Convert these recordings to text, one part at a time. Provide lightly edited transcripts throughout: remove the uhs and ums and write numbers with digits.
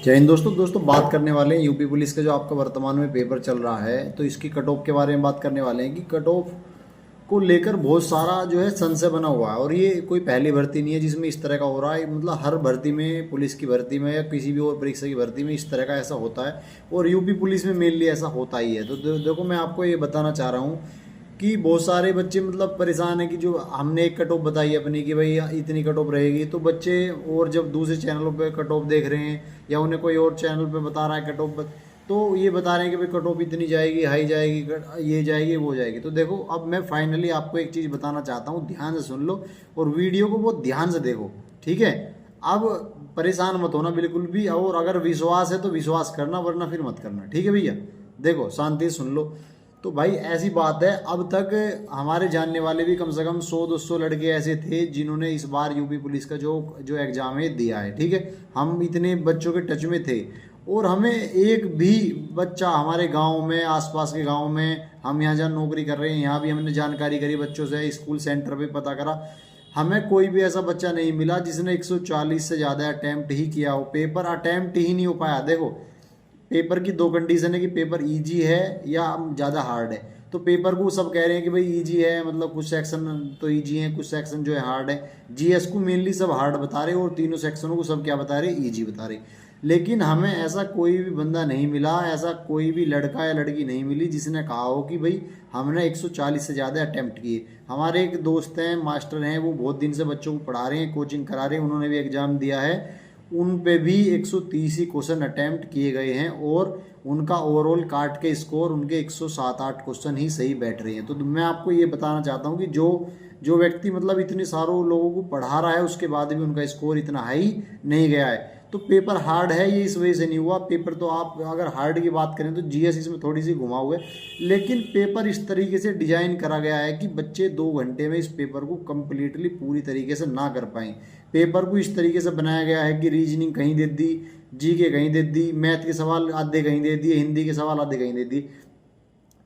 जय हिंद दोस्तों बात करने वाले हैं यूपी पुलिस का जो आपका वर्तमान में पेपर चल रहा है, तो इसकी कट ऑफ के बारे में बात करने वाले हैं कि कट ऑफ को लेकर बहुत सारा जो है संशय बना हुआ है। और ये कोई पहली भर्ती नहीं है जिसमें इस तरह का हो रहा है। मतलब हर भर्ती में, पुलिस की भर्ती में या किसी भी और परीक्षा की भर्ती में इस तरह का ऐसा होता है, और यूपी पुलिस में मेनली ऐसा होता ही है। तो देखो, मैं आपको ये बताना चाह रहा हूँ कि बहुत सारे बच्चे मतलब परेशान है कि जो हमने एक कट ऑफ बताई अपनी कि भाई इतनी कट ऑफ रहेगी, तो बच्चे और जब दूसरे चैनलों पे कट ऑफ देख रहे हैं या उन्हें कोई और चैनल पे बता रहा है कट ऑफ, तो ये बता रहे हैं कि भाई कट ऑफ इतनी जाएगी, हाई जाएगी, ये जाएगी, वो जाएगी। तो देखो, अब मैं फाइनली आपको एक चीज़ बताना चाहता हूँ, ध्यान से सुन लो और वीडियो को बहुत ध्यान से देखो, ठीक है। अब परेशान मत होना बिल्कुल भी, और अगर विश्वास है तो विश्वास करना, वरना फिर मत करना, ठीक है भैया। देखो, शांति से सुन लो। तो भाई ऐसी बात है, अब तक हमारे जानने वाले भी कम से कम 100-200 लड़के ऐसे थे जिन्होंने इस बार यूपी पुलिस का जो जो एग्ज़ाम है दिया है, ठीक है। हम इतने बच्चों के टच में थे, और हमें एक भी बच्चा हमारे गांव में, आसपास के गांव में, हम यहाँ जहाँ नौकरी कर रहे हैं यहाँ भी हमने जानकारी करी बच्चों से, स्कूल सेंटर पे पता करा, हमें कोई भी ऐसा बच्चा नहीं मिला जिसने 140 से ज़्यादा अटैम्प्ट ही किया हो। पेपर अटैम्प्ट ही नहीं हो पाया। देखो, पेपर की दो कंडीशन है कि पेपर इजी है या ज़्यादा हार्ड है। तो पेपर को सब कह रहे हैं कि भाई इजी है, मतलब कुछ सेक्शन तो इजी है, कुछ सेक्शन जो है हार्ड है। जीएस को मेनली सब हार्ड बता रहे, और तीनों सेक्शनों को सब क्या बता रहे, इजी बता रहे। लेकिन हमें ऐसा कोई भी बंदा नहीं मिला, ऐसा कोई भी लड़का या लड़की नहीं मिली जिसने कहा हो कि भाई हमने 140 से ज़्यादा अटैम्प्ट किए। हमारे एक दोस्त हैं, मास्टर हैं, वो बहुत दिन से बच्चों को पढ़ा रहे हैं, कोचिंग करा रहे हैं, उन्होंने भी एग्ज़ाम दिया है, उन पे भी 130 ही क्वेश्चन अटैम्प्ट किए गए हैं, और उनका ओवरऑल काट के स्कोर उनके 107-8 क्वेश्चन ही सही बैठ रहे हैं। तो मैं आपको ये बताना चाहता हूँ कि जो जो व्यक्ति मतलब इतने सारों लोगों को पढ़ा रहा है, उसके बाद भी उनका स्कोर इतना हाई नहीं गया है। तो पेपर हार्ड है, ये इस वजह से नहीं हुआ। पेपर तो आप अगर हार्ड की बात करें तो जीएस इसमें थोड़ी सी घुमा हुआ है, लेकिन पेपर इस तरीके से डिजाइन करा गया है कि बच्चे 2 घंटे में इस पेपर को कंप्लीटली पूरी तरीके से ना कर पाएं। पेपर को इस तरीके से बनाया गया है कि रीजनिंग कहीं दे दी, जीके कहीं दे दी, मैथ के सवाल आधे कहीं दे दिए, हिंदी के सवाल आधे कहीं दे दिए।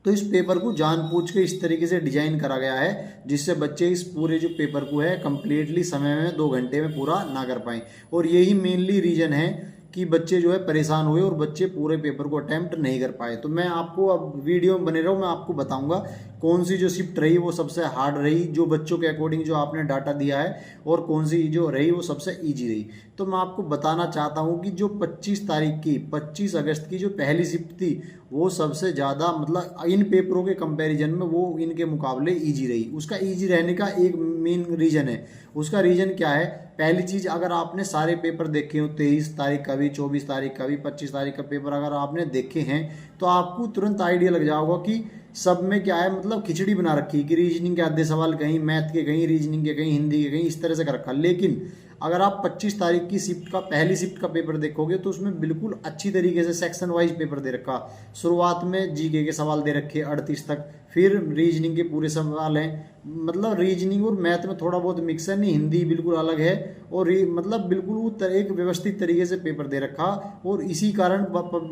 तो इस पेपर को जानबूझ के इस तरीके से डिजाइन करा गया है जिससे बच्चे इस पूरे जो पेपर को है कंप्लीटली समय में 2 घंटे में पूरा ना कर पाएं। और यही मेनली रीजन है कि बच्चे जो है परेशान हुए और बच्चे पूरे पेपर को अटेम्प्ट नहीं कर पाए। तो मैं आपको, अब वीडियो में बने रहो, मैं आपको बताऊंगा कौन सी जो शिफ्ट रही वो सबसे हार्ड रही, जो बच्चों के अकॉर्डिंग जो आपने डाटा दिया है, और कौन सी जो रही वो सबसे ईजी रही। तो मैं आपको बताना चाहता हूँ कि जो 25 अगस्त की जो पहली शिफ्ट थी वो सबसे ज़्यादा, मतलब इन पेपरों के कंपैरिजन में वो इनके मुकाबले ईजी रही। उसका ईजी रहने का एक मेन रीज़न है। उसका रीज़न क्या है? पहली चीज़, अगर आपने सारे पेपर देखे हो, 23 तारीख का भी, 24 तारीख का भी, 25 तारीख का पेपर अगर आपने देखे हैं, तो आपको तुरंत आइडिया लग जाएगा कि सब में क्या है, मतलब खिचड़ी बना रखी है कि रीजनिंग के आधे सवाल कहीं, मैथ के कहीं, रीजनिंग के कहीं, हिंदी के कहीं, इस तरह से कर रखा। लेकिन अगर आप 25 तारीख की शिफ्ट का, पहली शिफ्ट का पेपर देखोगे तो उसमें बिल्कुल अच्छी तरीके से सेक्शन वाइज पेपर दे रखा। शुरुआत में जीके के सवाल दे रखे 38 तक, फिर रीजनिंग के पूरे सवाल हैं, मतलब रीजनिंग और मैथ में थोड़ा बहुत मिक्स है, नहीं हिंदी बिल्कुल अलग है, और मतलब बिल्कुल वो एक व्यवस्थित तरीके से पेपर दे रखा, और इसी कारण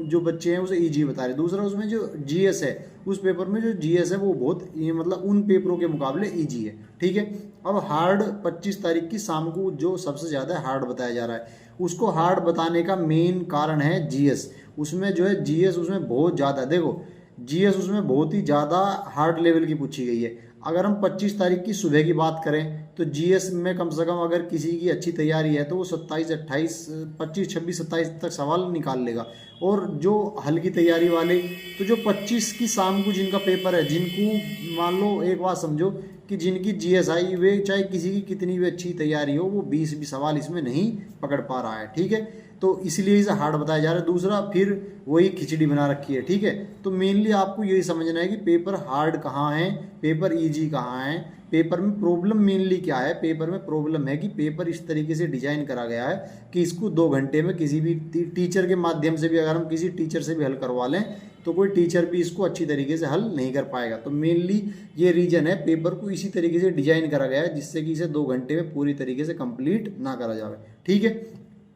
जो बच्चे हैं उसे ईजी बता रहे। दूसरा, उसमें जो जीएस है, उस पेपर में जो जीएस है वो बहुत मतलब उन पेपरों के मुकाबले ईजी है, ठीक है। अब हार्ड 25 तारीख की शाम को जो सबसे ज़्यादा हार्ड बताया जा रहा है, उसको हार्ड बताने का मेन कारण है जीएस। उसमें जो है जीएस उसमें बहुत ज़्यादा, देखो जीएस उसमें बहुत ही ज़्यादा हार्ड लेवल की पूछी गई है। अगर हम 25 तारीख की सुबह की बात करें तो जीएस में कम से कम अगर किसी की अच्छी तैयारी है तो वो 27, 28, 25, 26, 27 तक सवाल निकाल लेगा। और जो हल्की तैयारी वाले, तो जो 25 की शाम को जिनका पेपर है, जिनको मान लो, एक बात समझो कि जिनकी जीएस आई, वे चाहे किसी की कितनी भी अच्छी तैयारी हो, वो 20 भी सवाल इसमें नहीं पकड़ पा रहा है, ठीक है। तो इसलिए इसे हार्ड बताया जा रहा है। दूसरा, फिर वही खिचड़ी बना रखी है, ठीक है। तो मेनली आपको यही समझना है कि पेपर हार्ड कहाँ है, पेपर इजी कहाँ है, पेपर में प्रॉब्लम मेनली क्या है। पेपर में प्रॉब्लम है कि पेपर इस तरीके से डिजाइन करा गया है कि इसको 2 घंटे में किसी भी टीचर के माध्यम से भी, अगर हम किसी टीचर से भी हल करवा लें तो कोई टीचर भी इसको अच्छी तरीके से हल नहीं कर पाएगा। तो मेनली ये रीजन है, पेपर को इसी तरीके से डिजाइन करा गया है जिससे कि इसे 2 घंटे में पूरी तरीके से कंप्लीट ना करा जाए, ठीक है।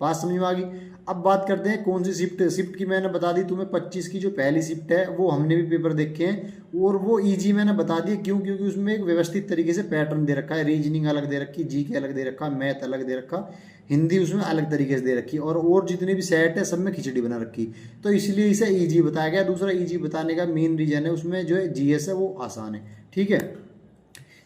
बात समझ में आ गई। अब बात करते हैं कौन सी शिफ्ट की मैंने बता दी तुम्हें, 25 की जो पहली शिफ्ट है वो हमने भी पेपर देखे हैं, और वो इजी मैंने बता दिया क्यों, क्योंकि उसमें एक व्यवस्थित तरीके से पैटर्न दे रखा है, रीजनिंग अलग दे रखी, जीके अलग दे रखा, मैथ अलग दे रखा, हिंदी उसमें अलग तरीके से दे रखी है, और जितने भी सेट है सब में खिचड़ी बना रखी, तो इसलिए इसे ईजी बताया गया। दूसरा ईजी बताने का मेन रीजन है उसमें जो है जीएस है वो आसान है, ठीक है।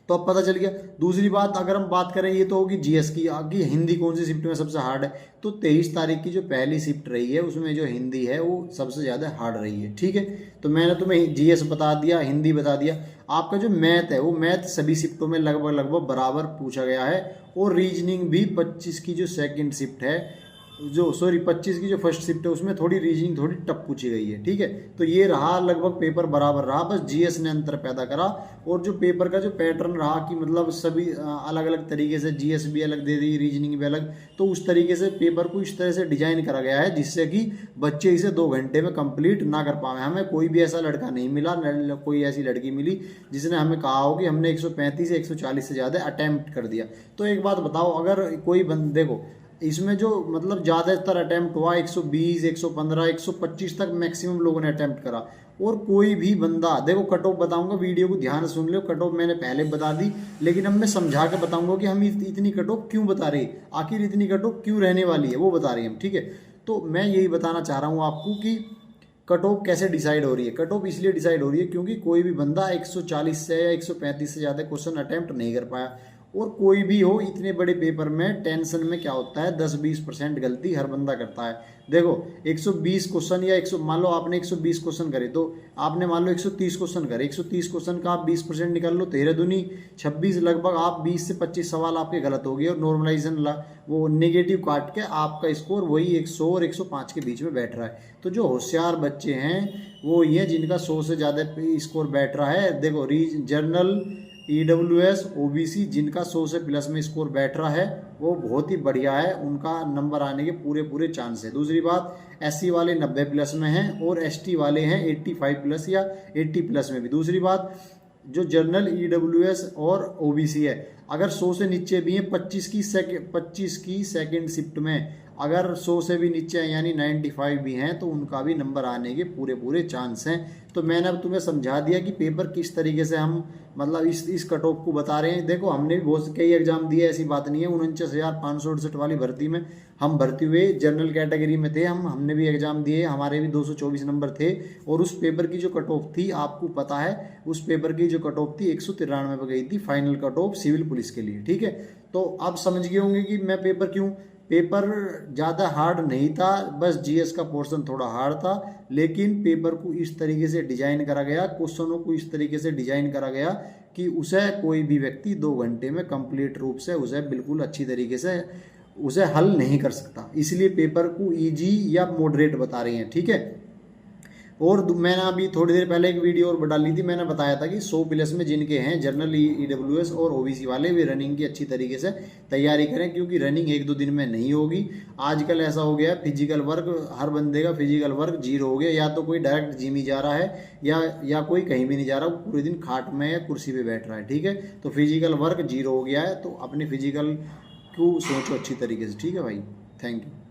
तो अब पता चल गया। दूसरी बात अगर हम बात करें, ये तो होगी जीएस की, आगे हिंदी कौन सी शिफ्ट में सबसे हार्ड है, तो 23 तारीख की जो पहली शिफ्ट रही है उसमें जो हिंदी है वो सबसे ज़्यादा हार्ड रही है, ठीक है। तो मैंने तुम्हें जीएस बता दिया, हिंदी बता दिया। आपका जो मैथ है वो मैथ सभी शिफ्टों में लगभग लगभग बराबर पूछा गया है, और रीजनिंग भी 25 की जो सेकेंड शिफ्ट है, जो 25 की जो फर्स्ट शिफ्ट है उसमें थोड़ी रीजनिंग थोड़ी टफ पूछी गई है, ठीक है। तो ये रहा लगभग पेपर बराबर रहा, बस जीएस ने अंतर पैदा करा। और जो पेपर का जो पैटर्न रहा कि मतलब सभी अलग अलग तरीके से जीएस भी अलग दे दी, रीजनिंग भी अलग, तो उस तरीके से पेपर को इस तरह से डिजाइन करा गया है जिससे कि बच्चे इसे 2 घंटे में कंप्लीट ना कर पाए। हमें कोई भी ऐसा लड़का नहीं मिला, कोई ऐसी लड़की मिली जिसने हमें कहा हो कि हमने 135 से 140 से ज़्यादा अटैम्प्ट कर दिया। तो एक बात बताओ, अगर कोई देखो इसमें जो मतलब ज़्यादातर अटैम्प्ट हुआ 120, 115, 125 तक मैक्सिमम लोगों ने अटैम्प्ट करा, और कोई भी बंदा देखो, कट ऑफ बताऊंगा, वीडियो को ध्यान से सुन लो। कट ऑफ मैंने पहले बता दी, लेकिन अब मैं समझा के बताऊंगा कि हम इतनी कट ऑफ क्यों बता रहे, आखिर इतनी कट ऑफ क्यों रहने वाली है वो बता रहे हैं हम, ठीक है। तो मैं यही बताना चाह रहा हूँ आपको कि कट ऑफ कैसे डिसाइड हो रही है। कट ऑफ इसलिए डिसाइड हो रही है क्योंकि कोई भी बंदा 140 से या 135 से ज़्यादा क्वेश्चन अटैम्प्ट नहीं कर पाया, और कोई भी हो इतने बड़े पेपर में टेंशन में क्या होता है, 10-20% गलती हर बंदा करता है। देखो 120 क्वेश्चन या 100, मान लो आपने 120 क्वेश्चन करे, तो आपने मान लो 130 क्वेश्चन करे, 130 क्वेश्चन का आप 20% निकाल लो, 13 दूनी 26, लगभग आप 20 से 25 सवाल आपके गलत हो गए, और नॉर्मलाइजेशन वो नेगेटिव काट के आपका स्कोर वही 100 और 105 के बीच में बैठ रहा है। तो जो होशियार बच्चे हैं वो ये जिनका 100 से ज़्यादा स्कोर बैठ रहा है, देखो जनरल, EWS, OBC जिनका 100 से प्लस में स्कोर बैठ रहा है वो बहुत ही बढ़िया है, उनका नंबर आने के पूरे चांस है। दूसरी बात, SC वाले 90 प्लस में हैं, और ST वाले हैं 85 प्लस या 80 प्लस में भी। दूसरी बात, जो जनरल, EWS और OBC है, अगर 100 से नीचे भी हैं 25 की सेकेंड शिफ्ट में, अगर 100 से भी नीचे हैं यानी 95 भी हैं, तो उनका भी नंबर आने के पूरे चांस हैं। तो मैंने अब तुम्हें समझा दिया कि पेपर किस तरीके से हम मतलब इस कट ऑफ को बता रहे हैं। देखो हमने भी बहुत कई एग्जाम दिए, ऐसी बात नहीं है। 49,568 वाली भर्ती में हम भर्ती हुए, जनरल कैटेगरी में थे हमने भी एग्जाम दिए, हमारे भी 224 नंबर थे, और उस पेपर की जो कट ऑफ थी आपको पता है, उस पेपर की जो कट ऑफ थी 193 पे गई थी final cut off civil police के लिए, ठीक है। तो आप समझ गए होंगे कि मैं पेपर ज़्यादा हार्ड नहीं था, बस जीएस का पोर्शन थोड़ा हार्ड था, लेकिन पेपर को इस तरीके से डिजाइन करा गया, क्वेश्चनों को इस तरीके से डिजाइन करा गया कि उसे कोई भी व्यक्ति 2 घंटे में कंप्लीट रूप से उसे बिल्कुल अच्छी तरीके से उसे हल नहीं कर सकता। इसलिए पेपर को इजी या मॉडरेट बता रही हैं, ठीक है। और मैंने अभी थोड़ी देर पहले एक वीडियो और डाली थी, मैंने बताया था कि 100 प्लस में जिनके हैं जनरल, EWS और OBC वाले, वे रनिंग की अच्छी तरीके से तैयारी करें, क्योंकि रनिंग 1-2 दिन में नहीं होगी। आजकल ऐसा हो गया है, फिजिकल वर्क, हर बंदे का फिजिकल वर्क 0 हो गया, या तो कोई डायरेक्ट जिम ही जा रहा है या कोई कहीं भी नहीं जा रहा, पूरे दिन खाट में या कुर्सी पे बैठ रहा है, ठीक है। तो फिजिकल वर्क 0 हो गया है, तो अपने फिजिकल को सोचो अच्छी तरीके से, ठीक है भाई। Thank you.